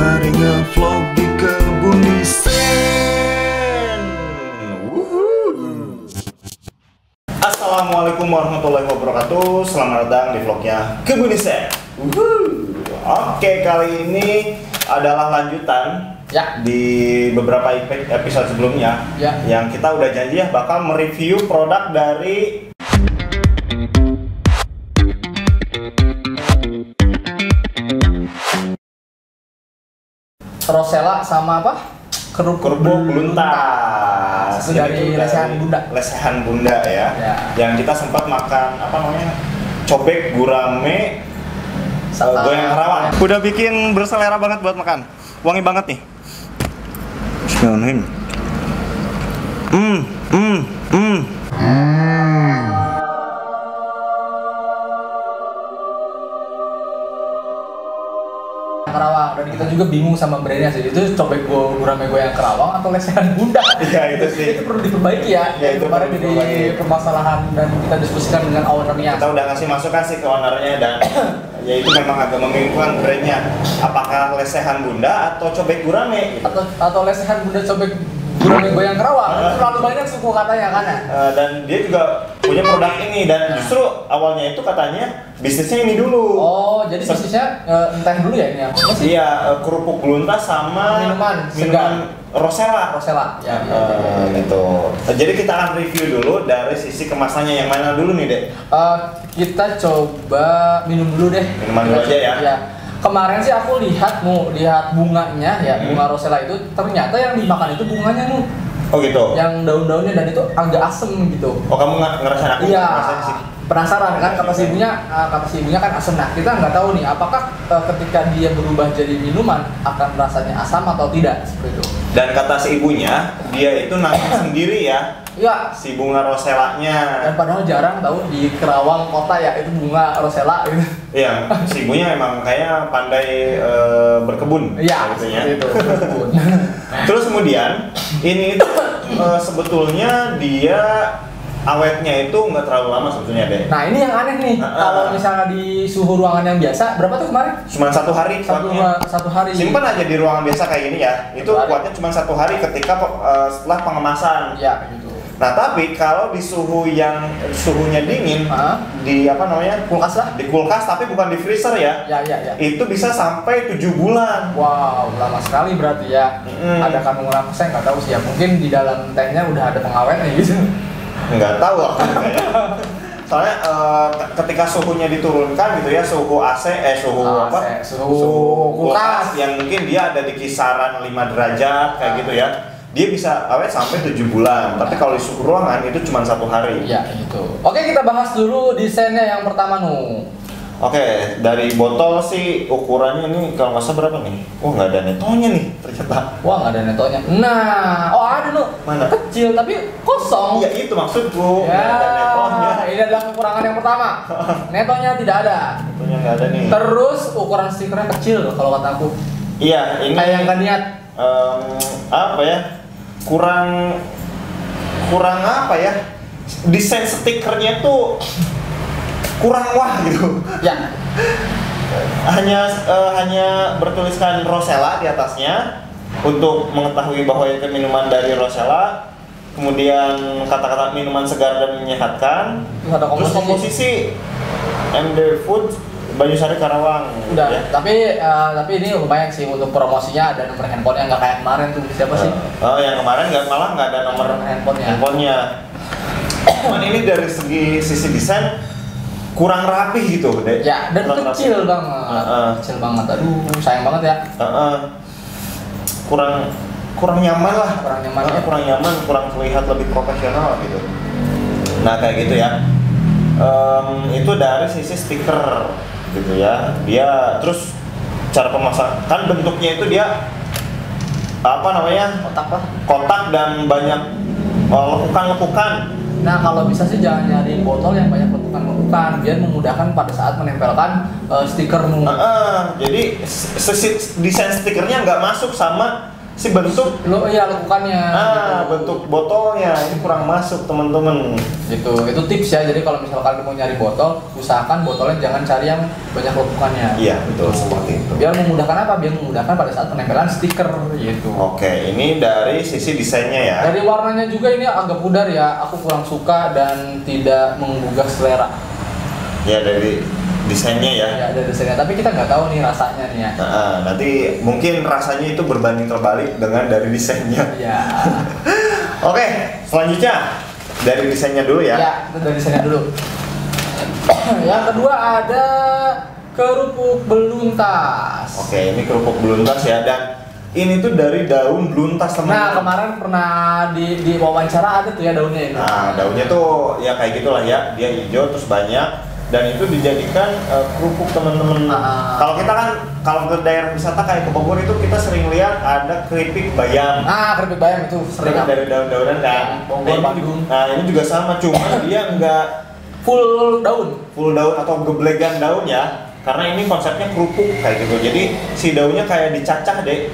Mari ngevlog di kebun Disen. Assalamualaikum warahmatullahi wabarakatuh. Selamat datang di vlognya Kebun Disen. Oke, kali ini adalah lanjutan di beberapa episode sebelumnya yang kita udah janji ya bakal mereview produk dari Rosella sama apa? Kerupuk luntas. Itu dari lesehan bunda ya. Yang kita sempat makan apa namanya, cobek gurame goyang Karawang. Udah bikin berselera banget buat makan, wangi banget nih. Bismillahirrahmanirrahim. Karawang, dan kita juga bingung sama brandnya sih, itu cobek gurame goyang Karawang atau lesehan bunda. Iya itu sih. Itu perlu diperbaiki ya. Itu kemarin jadi permasalahan dan kita diskusikan dengan ownernya. Kita udah ngasih masukan sih ke ownernya dan ya itu memang agak membingungkan brandnya. Apakah lesehan bunda atau cobek gurame? Atau lesehan bunda cobek gurame goyang Karawang. Terlalu banyak suku katanya kan ya. Dan dia juga punya produk ini dan justru awalnya itu katanya bisnisnya ini dulu. Oh, jadi bisnisnya entah dulu ya ini apa sih? Iya, kerupuk luntas sama minuman Rosella. Ya, gitu. Jadi kita akan review dulu dari sisi kemasannya, yang mana dulu nih, Dek? Kita coba minum dulu deh. Minuman dulu aja ya. Ya. Kemarin sih aku lihat bunganya ya, bunga Rosella itu ternyata yang dimakan itu bunganya nu. Oh gitu. Yang daun-daunnya dan itu agak asem gitu. Oh, kamu ngerasain aku? Iya. Sih. Penasaran kan, kata si ibunya kan asam. Nah, kita nggak tahu nih apakah ketika dia berubah jadi minuman akan rasanya asam atau tidak, seperti itu. Dan kata si ibunya, dia itu nanti sendiri ya. Iya. Si bunga Rosellanya. Dan padahal jarang tahu di Kerawang kota ya itu bunga Rosella gitu. Iya, si ibunya emang kayaknya pandai berkebun. Iya, gitu ya. Itu berkebun. Terus kemudian ini itu sebetulnya dia awetnya itu nggak terlalu lama sebetulnya deh. Nah ini yang aneh nih, kalau misalnya di suhu ruangan yang biasa, berapa tuh kemarin? Cuma 1 hari kuatnya. Satu hari. Simpan aja di ruangan biasa kayak gini ya. Itu kuatnya cuma 1 hari ketika setelah pengemasan. Ya gitu. Nah tapi kalau di suhunya dingin, di apa namanya, kulkas lah. Di kulkas tapi bukan di freezer ya. Ya. Itu bisa sampai 7 bulan. Wow, lama sekali berarti ya. Ada kandungan apa saya nggak tahu sih ya. Mungkin di dalam tanknya udah ada pengawetnya gitu. Nggak tahu aku kayaknya. Soalnya ketika suhunya diturunkan gitu ya, suhu AC, suhu kulkas yang mungkin dia ada di kisaran 5 derajat kayak gitu ya, dia bisa awet sampai 7 bulan. Tapi kalau di suhu ruangan itu cuma 1 hari. Iya gitu. Oke, kita bahas dulu desainnya yang pertama nu. Oke, dari botol sih ukurannya ini kalau nggak salah berapa nih? Oh, nggak ada netonya nih ternyata. Wah, nggak ada netonya. Nah, ada nu. Mana? Kecil tapi kosong. Iya, itu maksudku. Ya, nggak ada netonya. ini adalah kekurangan yang pertama. Netonya tidak ada. Netonya nggak ada nih. Terus ukuran stikernya kecil kalau kata aku. Iya, ini. Kayak yang kan niat. Apa ya? Kurang apa ya? Desain stikernya tuh kurang wah gitu. Ya. Hanya bertuliskan Rosella di atasnya untuk mengetahui bahwa itu minuman dari Rosella. Kemudian kata-kata minuman segar dan menyehatkan. Terus komposisi MD Food Banyusari Karawang. Udah. Ya. Tapi ini lumayan sih untuk promosinya, ada nomor handphone yang nggak kayak kemarin tuh. Siapa sih? Oh, yang kemarin malah nggak ada nomor handphonenya. Cuman ini dari sisi desain kurang rapih gitu deh. Ya, dan kecil banget. Kecil banget. Aduh, sayang banget ya. Kurang nyaman lah. Kurang nyaman. Kurang terlihat lebih profesional gitu. Nah, kayak gitu ya. Itu dari sisi stiker gitu ya. Dia terus cara pemasangan kan bentuknya itu dia apa namanya? Kotak dan banyak lekukan. Nah, kalau bisa sih jangan nyariin botol yang banyak lekukan biar memudahkan pada saat menempelkan stikermu. Jadi desain stikernya nggak masuk sama si bentuk lekukannya. gitu. Bentuk botolnya ini kurang masuk teman-teman. Gitu. Itu tips ya. Jadi kalau misalkan mau nyari botol, usahakan botolnya jangan cari yang banyak lekukannya. Iya, betul seperti itu. Biar memudahkan apa? Biar memudahkan pada saat penempelan stiker gitu. Oke, ini dari sisi desainnya ya. Dari warnanya juga ini agak pudar ya. Aku kurang suka dan tidak menggugah selera. Ya dari desainnya ya. Ya ada desainnya, tapi kita nggak tahu nih rasanya nih ya. Nanti mungkin rasanya itu berbanding terbalik dengan dari desainnya. Iya. Oke, selanjutnya dari desainnya dulu ya. Ya, itu dari desainnya dulu. Yang kedua ada kerupuk beluntas. Oke, ini kerupuk beluntas ya, dan ini tuh dari daun beluntas teman. Nah, kemarin pernah di wawancara ada tuh ya daunnya ini. Nah, daunnya tuh ya kayak gitulah ya, dia hijau terus banyak. Dan itu dijadikan kerupuk teman-teman. Kalau kita kan kalau ke daerah wisata kayak ke Bogor itu kita sering lihat ada keripik bayam. Keripik bayam itu sering dari daun-daunan kan. Bogor, Bandung. Nah ini juga sama, cuma dia nggak full daun atau geblegan daun ya. Karena ini konsepnya kerupuk kayak gitu. Jadi si daunnya kayak dicacah deh,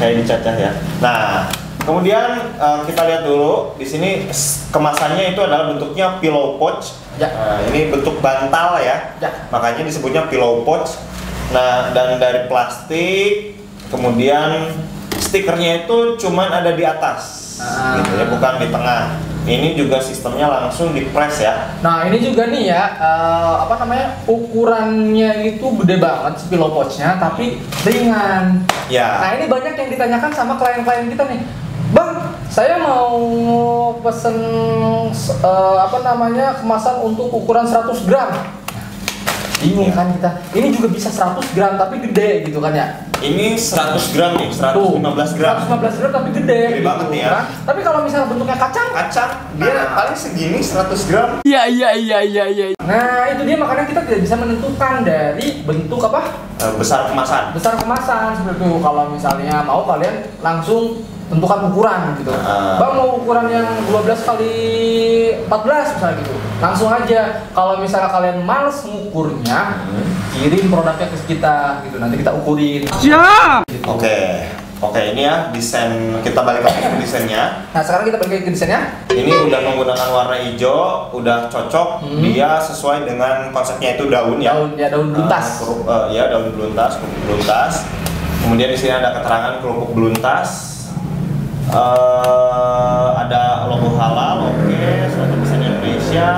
kayak dicacah ya. Nah kemudian kita lihat dulu di sini kemasannya itu adalah bentuknya pillow pouch. Ya. Nah, ini bentuk bantal ya. Makanya disebutnya pillow pouch. Nah, dan dari plastik, kemudian stikernya itu cuman ada di atas, gitu ya, bukan di tengah. Ini juga sistemnya langsung di press ya. Nah, ini juga nih ya, ukurannya itu gede banget si pillow pouch-nya, tapi ringan. Ya. Nah, ini banyak yang ditanyakan sama klien-klien kita nih. Bang, saya mau pesen kemasan untuk ukuran 100 gram. Bingung kan kita. Ini juga bisa 100 gram tapi gede gitu kan ya. Ini 100 gram nih, 115 gram. 115 gram tapi gede. Gede gitu, banget nih ya. Kan? Tapi kalau misalnya bentuknya kacang, dia paling segini 100 gram. Iya. Nah, itu dia makanya kita tidak bisa menentukan dari bentuk apa? Besar kemasan. Besar kemasan seperti itu. Kalau misalnya mau kalian langsung tentukan ukuran gitu. Bang mau ukuran yang 12 kali 14 misalnya gitu. Langsung aja. Kalau misalnya kalian males ngukurnya, kirim produknya ke kita gitu. Nanti kita ukurin. Siap. Gitu. Oke, ini ya desain, kita balik lagi ke desainnya. Nah, sekarang kita balik ke desainnya. Ini udah menggunakan warna hijau, udah cocok. Dia sesuai dengan konsepnya itu daun ya. Daun beluntas. Daun beluntas, kerupuk beluntas. Kemudian di sini ada keterangan kerupuk beluntas. Ada logo halal, suatu pesan Indonesia.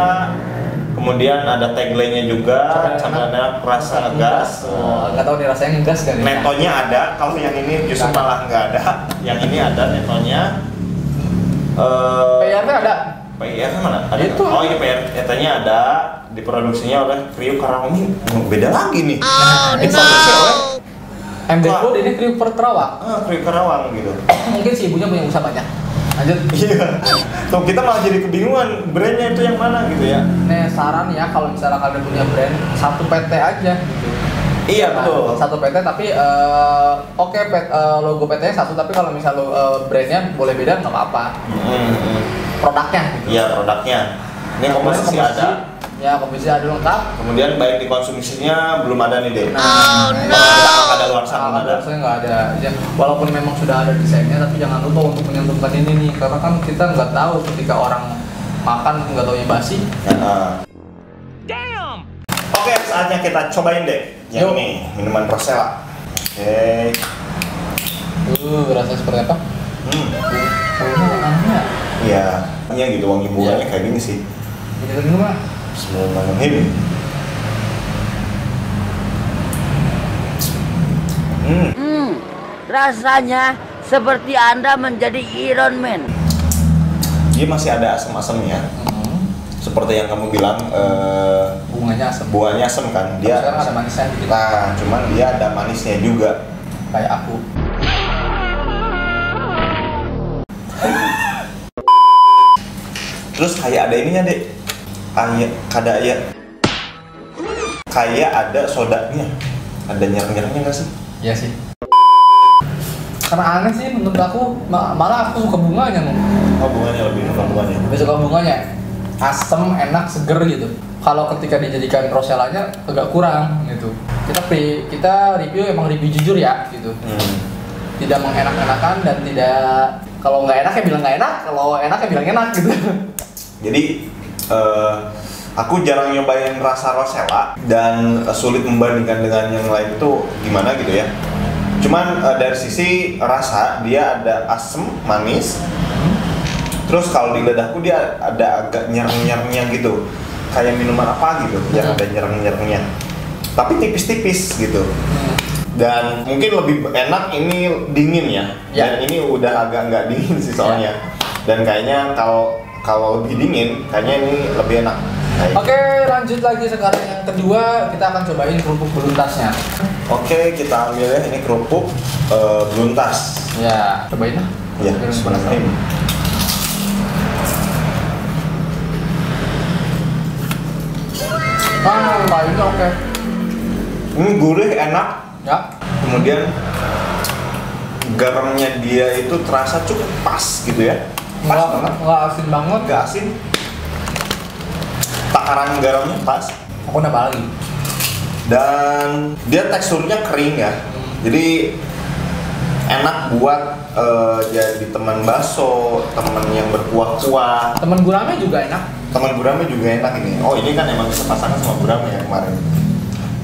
Kemudian ada tagline-nya juga, campurannya rasa ngegas. Nggak tahu nih rasanya ngegas kan? Netonya ada, kalau yang ini justru malah nggak ada. Yang ini ada netonya. PR-nya ada. PR-nya mana? Ada. Itu. Oh ini PR-nya ada. Diproduksinya oleh Kriuk Karawang. Beda lagi nih. Diproduksi oleh MD Food ini Kriuk Karawang. Kriuk Karawang gitu. Mungkin si ibunya punya usaha banyak. Lanjut. Iya. Tuh kita malah jadi kebingungan brandnya itu yang mana gitu ya. Nih saran ya, kalau misalnya kalian punya brand, satu PT aja gitu. Iya betul. Satu PT tapi logo PT-nya satu, tapi kalau misalnya brandnya boleh beda nggak apa-apa. Produknya gitu. Iya produknya. Ini komposisi ada. Ya komposisi ada lengkap. Kemudian baik dikonsumsinya belum ada nih deh. Ada luar sana ada. Saya nggak ada. Ya, walaupun memang sudah ada desainnya, tapi jangan lupa untuk menyentuhkan ini nih, karena kan kita nggak tahu ketika orang makan nggak tahu yang basi. Damn. Oke, saatnya kita cobain deh yang ini, minuman Rosella. Oke. Rasanya seperti apa? Baunya aneh. Iya, ini gitu wangi bunganya kayak gini sih. Ini mah. Bismillahirrahmanirrahim. Rasanya seperti Anda menjadi Iron Man. Dia masih ada asam-asamnya. Seperti yang kamu bilang, Bunganya asam. bunganya asam kan. Dia sekarang ada manisnya dikit. Nah, cuman dia ada manisnya juga. Kayak aku. Terus kayak ada ininya deh. Kayak ada sodanya. Ada nyerang-nyerangnya nggak sih? Iya sih. Karena aneh sih menurut aku, malah aku suka bunganya nih. Oh bunganya lebih suka bunganya. Lebih suka bunganya. Asem, enak, seger gitu. Kalau ketika dijadikan Rosellanya agak kurang gitu. Kita review emang review jujur ya gitu. tidak mengenak-enakan dan tidak, kalau nggak enak ya bilang nggak enak, kalau enak ya bilang enak gitu. Jadi aku jarang nyobain rasa Rosella dan sulit membandingkan dengan yang lain itu gimana gitu ya. Cuman dari sisi rasa dia ada asam, manis. Terus kalau di lidahku dia ada agak nyereng-nyerengnya gitu. Kayak minuman apa gitu yang ada nyereng-nyerengnya. Tapi tipis-tipis gitu. Dan mungkin lebih enak ini dingin ya. Dan ini udah agak nggak dingin sih soalnya. Dan kayaknya kalau lebih dingin, kayaknya ini lebih enak. Oke, lanjut lagi sekarang yang kedua, kita akan cobain kerupuk beluntasnya. Oke, kita ambil ya ini kerupuk beluntas. Ya, cobain lah. Ya, sebenarnya ini. Kayaknya oke. Ini gurih, enak. Ya. Kemudian garamnya dia itu terasa cukup pas gitu ya. Pas banget. Nggak asin banget. Nggak asin. Takaran garamnya pas. Aku nambah lagi. Dan dia teksturnya kering ya. Jadi enak buat jadi teman bakso, teman yang berkuah-kuah. Temen gurame juga enak. Teman gurame juga enak ini. Oh ini kan emang bisa pasangan sama gurame ya kemarin.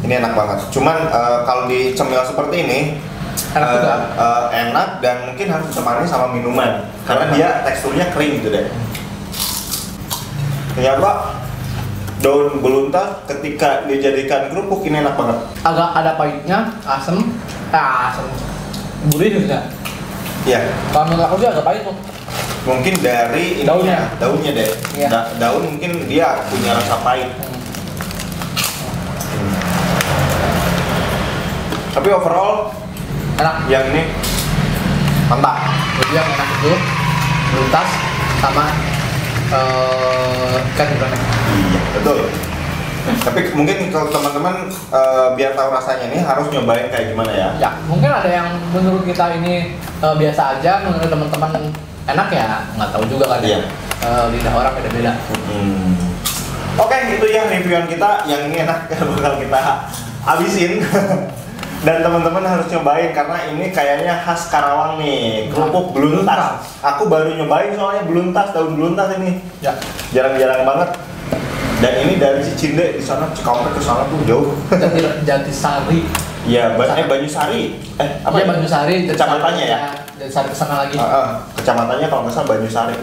Ini enak banget. Cuman kalau dicemil seperti ini enak juga. Enak dan mungkin harus ditemani sama minuman karena dia teksturnya kering gitu deh. Ternyata daun beluntas ketika dijadikan kerupuk ini enak banget. Agak ada pahitnya, asem, gurih juga. Iya. Kalau menurut aku sih agak pahit tuh. Mungkin dari ini daunnya deh. Iya. Daun mungkin dia punya rasa pahit. Tapi overall Enak. yang ini mantap. Jadi yang enak itu beluntas sama ikan gurame. Iya betul. Tapi mungkin kalau teman-teman biar tahu rasanya nih harus nyobain kayak gimana ya. Ya, mungkin ada yang menurut kita ini biasa aja, menurut teman-teman enak ya, nggak tahu juga kan ya. Lidah orang beda-beda. Oke, itu ya reviewan kita. Yang ini enak bakal kita habisin. Dan teman-teman harus nyobain karena ini kayaknya khas Karawang nih, kerupuk beluntas. Aku baru nyobain soalnya beluntas, daun beluntas ini. Ya, Jarang-jarang banget. Dan ini dari Cicinde di sana, Cikampek ke sana tuh jauh. Jatisari. Iya, Banyusari. Apa Iya, ya? Banyusari. Kecamatannya ya? Jatisari ke sana lagi. Kecamatannya kalau nggak salah Banyusari.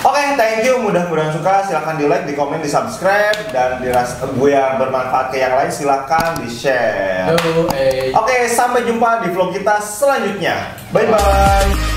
Oke, thank you. Mudah-mudahan suka. Silahkan di like, di komen, di subscribe, dan gue yang bermanfaat ke yang lain silahkan di share. Oke, sampai jumpa di vlog kita selanjutnya. Bye bye.